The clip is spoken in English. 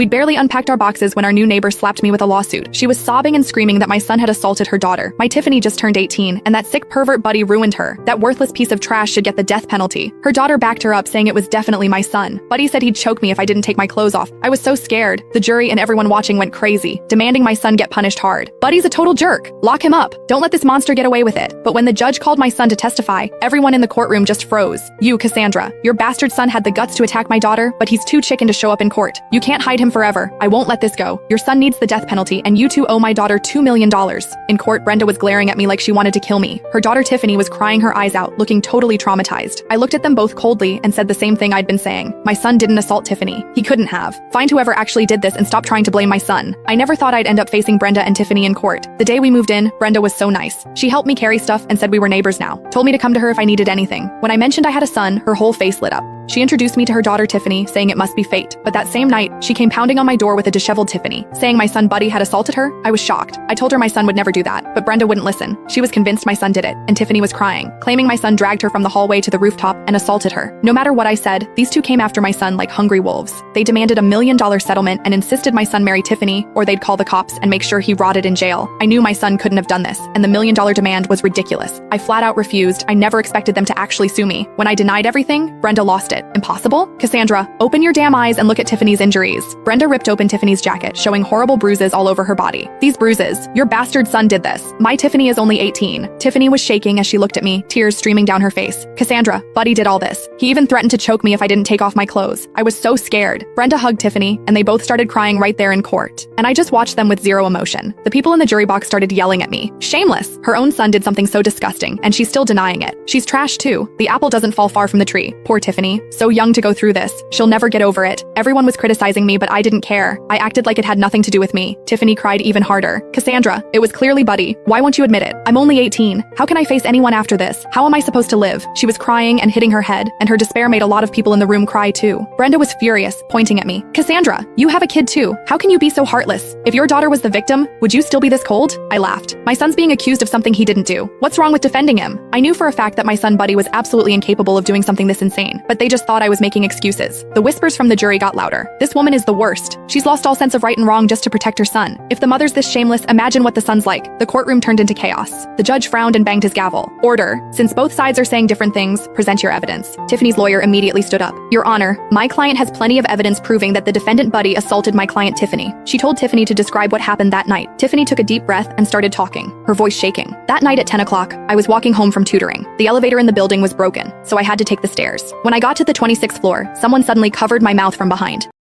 We'd barely unpacked our boxes when our new neighbor slapped me with a lawsuit. She was sobbing and screaming that my son had assaulted her daughter. My Tiffany just turned 18, and that sick pervert Buddy ruined her. That worthless piece of trash should get the death penalty. Her daughter backed her up, saying it was definitely my son. Buddy said he'd choke me if I didn't take my clothes off. I was so scared. The jury and everyone watching went crazy, demanding my son get punished hard. Buddy's a total jerk. Lock him up. Don't let this monster get away with it. But when the judge called my son to testify, everyone in the courtroom just froze. You, Cassandra, your bastard son had the guts to attack my daughter, but he's too chicken to show up in court. You can't hide him forever. I won't let this go. Your son needs the death penalty, and you two owe my daughter $2 million. In court, Brenda was glaring at me like she wanted to kill me. Her daughter Tiffany was crying her eyes out, looking totally traumatized. I looked at them both coldly and said the same thing I'd been saying. My son didn't assault Tiffany. He couldn't have. Find whoever actually did this and stop trying to blame my son. I never thought I'd end up facing Brenda and Tiffany in court. The day we moved in, Brenda was so nice. She helped me carry stuff and said we were neighbors now. Told me to come to her if I needed anything. When I mentioned I had a son, her whole face lit up. She introduced me to her daughter Tiffany, saying it must be fate. But that same night, she came pounding on my door with a disheveled Tiffany, saying my son Buddy had assaulted her. I was shocked. I told her my son would never do that, but Brenda wouldn't listen. She was convinced my son did it, and Tiffany was crying, claiming my son dragged her from the hallway to the rooftop and assaulted her. No matter what I said, these two came after my son like hungry wolves. They demanded $1 million settlement and insisted my son marry Tiffany, or they'd call the cops and make sure he rotted in jail. I knew my son couldn't have done this, and the $1 million demand was ridiculous. I flat out refused. I never expected them to actually sue me. When I denied everything, Brenda lost it. Impossible? Cassandra, open your damn eyes and look at Tiffany's injuries. Brenda ripped open Tiffany's jacket, showing horrible bruises all over her body. These bruises, your bastard son did this. My Tiffany is only 18. Tiffany was shaking as she looked at me, tears streaming down her face. Cassandra, Buddy did all this. He even threatened to choke me if I didn't take off my clothes. I was so scared. Brenda hugged Tiffany, and they both started crying right there in court. And I just watched them with zero emotion. The people in the jury box started yelling at me. Shameless. Her own son did something so disgusting, and she's still denying it. She's trash too. The apple doesn't fall far from the tree. Poor Tiffany. So young to go through this. She'll never get over it. Everyone was criticizing me, but I didn't care. I acted like it had nothing to do with me. Tiffany cried even harder. Cassandra, it was clearly Buddy. Why won't you admit it? I'm only 18. How can I face anyone after this? How am I supposed to live? She was crying and hitting her head, and her despair made a lot of people in the room cry too. Brenda was furious, pointing at me. Cassandra, you have a kid too. How can you be so heartless? If your daughter was the victim, would you still be this cold? I laughed. My son's being accused of something he didn't do. What's wrong with defending him? I knew for a fact that my son Buddy was absolutely incapable of doing something this insane, but they just thought I was making excuses. The whispers from the jury got louder. This woman is the worst. She's lost all sense of right and wrong just to protect her son. If the mother's this shameless, imagine what the son's like. The courtroom turned into chaos. The judge frowned and banged his gavel. Order. Since both sides are saying different things, present your evidence. Tiffany's lawyer immediately stood up. Your Honor, my client has plenty of evidence proving that the defendant Buddy assaulted my client Tiffany. She told Tiffany to describe what happened that night. Tiffany took a deep breath and started talking, her voice shaking. That night at 10 o'clock, I was walking home from tutoring. The elevator in the building was broken, so I had to take the stairs. When I got to the 26th floor, someone suddenly covered my mouth from behind.